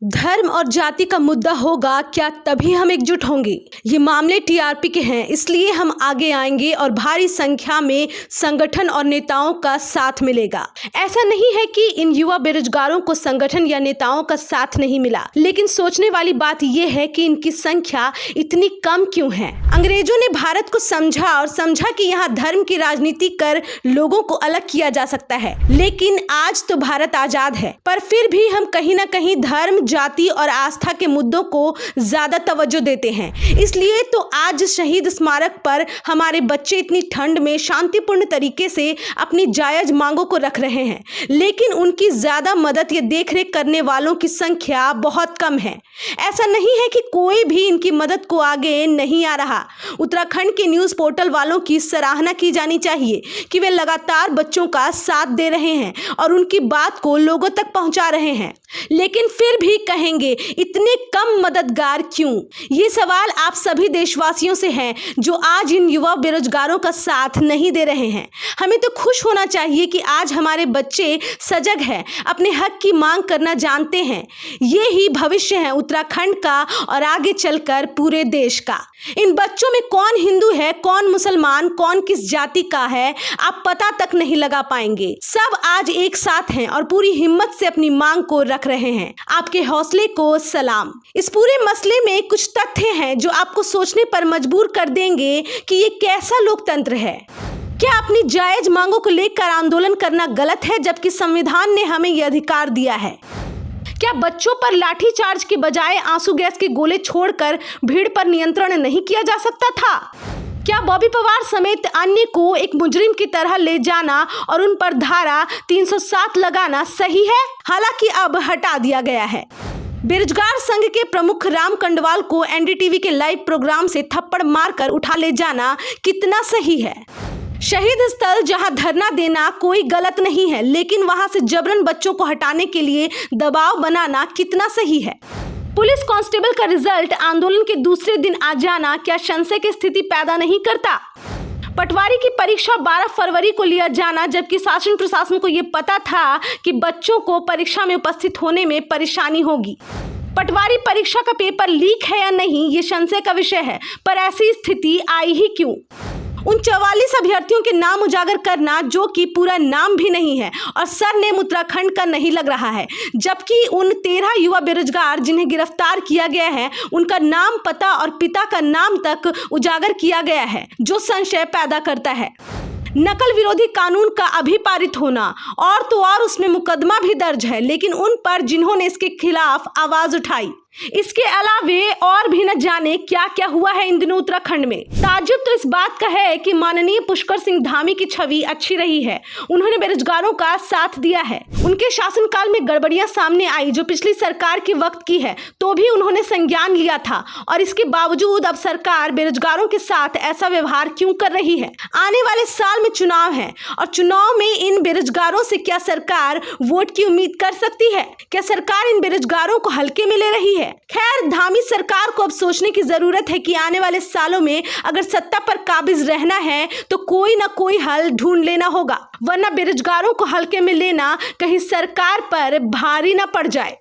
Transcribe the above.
धर्म और जाति का मुद्दा होगा क्या तभी हम एकजुट होंगे। ये मामले टीआरपी के हैं, इसलिए हम आगे आएंगे और भारी संख्या में संगठन और नेताओं का साथ मिलेगा। ऐसा नहीं है कि इन युवा बेरोजगारों को संगठन या नेताओं का साथ नहीं मिला, लेकिन सोचने वाली बात यह है कि इनकी संख्या इतनी कम क्यों है। अंग्रेजों ने भारत को समझा कि यहाँ धर्म की राजनीति कर लोगों को अलग किया जा सकता है, लेकिन आज तो भारत आजाद है, पर फिर भी हम कहीं ना कहीं धर्म, जाति और आस्था के मुद्दों को ज्यादा तवज्जो देते हैं। इसलिए तो आज शहीद स्मारक पर हमारे बच्चे इतनी ठंड में शांतिपूर्ण तरीके से अपनी जायज मांगों को रख रहे हैं, लेकिन उनकी ज्यादा मदद या देखरेख करने वालों की संख्या बहुत कम है। ऐसा नहीं है कि कोई भी इनकी मदद को आगे नहीं आ रहा। उत्तराखंड के न्यूज पोर्टल वालों की सराहना की जानी चाहिए कि वे लगातार बच्चों का साथ दे रहे हैं और उनकी बात को लोगों तक पहुंचा रहे हैं, लेकिन फिर भी कहेंगे इतने कम मददगार क्यों। ये सवाल आप सभी देशवासियों से है जो आज इन युवा बेरोजगारों का साथ नहीं दे रहे हैं। हमें तो खुश होना चाहिए कि आज हमारे बच्चे सजग हैं, अपने हक की मांग करना जानते हैं। ये ही भविष्य है उत्तराखंड का और आगे चलकर पूरे देश का। इन बच्चों में कौन हिंदू है, कौन मुसलमान, कौन किस जाति का है, आप पता तक नहीं लगा पाएंगे। सब आज एक साथ हैं और पूरी हिम्मत से अपनी मांग को रख रहे हैं। आपके हौसले को सलाम। इस पूरे मसले में कुछ तथ्य हैं जो आपको सोचने पर मजबूर कर देंगे कि ये कैसा लोकतंत्र है। क्या अपनी जायज मांगों को लेकर आंदोलन करना गलत है, जबकि संविधान ने हमें यह अधिकार दिया है। क्या बच्चों पर लाठीचार्ज के बजाय आंसू गैस के गोले छोड़कर भीड़ पर नियंत्रण नहीं किया जा सकता था। क्या बॉबी पवार समेत अन्य को एक मुजरिम की तरह ले जाना और उन पर धारा 307 लगाना सही है। हालांकि अब हटा दिया गया है। बेरोजगार संघ के प्रमुख राम कंडवाल को एनडीटीवी के लाइव प्रोग्राम से थप्पड़ मारकर उठा ले जाना कितना सही है। शहीद स्थल जहां धरना देना कोई गलत नहीं है, लेकिन वहां से जबरन बच्चों को हटाने के लिए दबाव बनाना कितना सही है। पुलिस कांस्टेबल का रिजल्ट आंदोलन के दूसरे दिन आ जाना क्या संशय की स्थिति पैदा नहीं करता। पटवारी की परीक्षा 12 फरवरी को लिया जाना, जबकि शासन प्रशासन को यह पता था कि बच्चों को परीक्षा में उपस्थित होने में परेशानी होगी। पटवारी परीक्षा का पेपर लीक है या नहीं, ये संशय का विषय है, पर ऐसी स्थिति आई ही क्यों। उन 44 अभ्यर्थियों के नाम उजागर करना जो कि पूरा नाम भी नहीं है और सरनेम उत्तराखंड का नहीं लग रहा है, जबकि उन 13 युवा बेरोजगार जिन्हें गिरफ्तार किया गया है उनका नाम, पता और पिता का नाम तक उजागर किया गया है, जो संशय पैदा करता है। नकल विरोधी कानून का अभी पारित होना और तो और उसमें मुकदमा भी दर्ज है, लेकिन उन पर जिन्होंने इसके खिलाफ आवाज उठाई। इसके अलावे और भी न जाने क्या क्या हुआ है इन दिनों उत्तराखंड में। ताज्जुब तो इस बात का है कि माननीय पुष्कर सिंह धामी की छवि अच्छी रही है, उन्होंने बेरोजगारों का साथ दिया है। उनके शासनकाल में गड़बड़ियां सामने आई जो पिछली सरकार के वक्त की है, तो भी उन्होंने संज्ञान लिया था, और इसके बावजूद अब सरकार बेरोजगारों के साथ ऐसा व्यवहार क्यों कर रही है। आने वाले साल में चुनाव है और चुनाव में इन बेरोजगारों से क्या सरकार वोट की उम्मीद कर सकती है। क्या सरकार इन बेरोजगारों को हल्के में ले रही है। खैर, धामी सरकार को अब सोचने की जरूरत है कि आने वाले सालों में अगर सत्ता पर काबिज रहना है तो कोई ना कोई हल ढूंढ लेना होगा, वरना बेरोजगारों को हल्के में लेना कहीं सरकार पर भारी ना पड़ जाए।